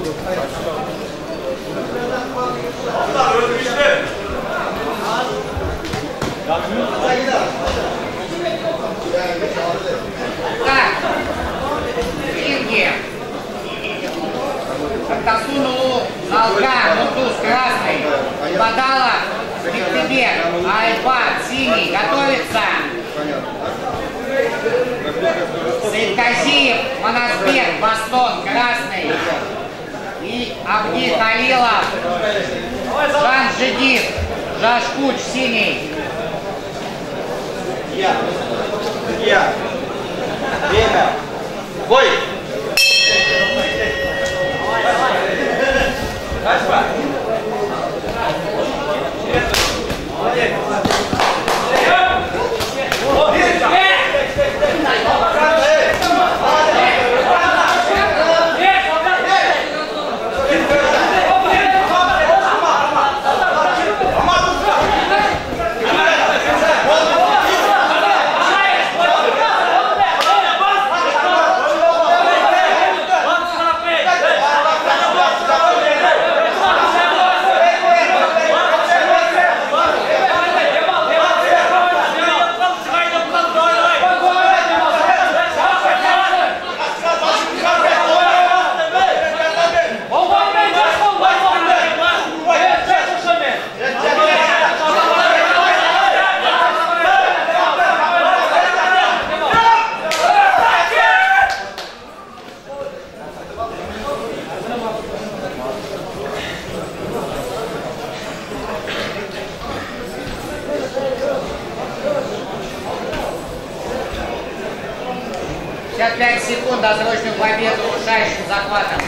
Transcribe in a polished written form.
Так, Инги. Картасунул, Алга, Нутус, красный. Подала, Пиктебек, Айбат, синий, готовится. Саидказиев, Манасбек, Бастон, красный. И Абди Халилов, Жан Жидив, Жашкуч, синий. Время. Бой! Сейчас 5 секунд, досрочную победу решающим захватом.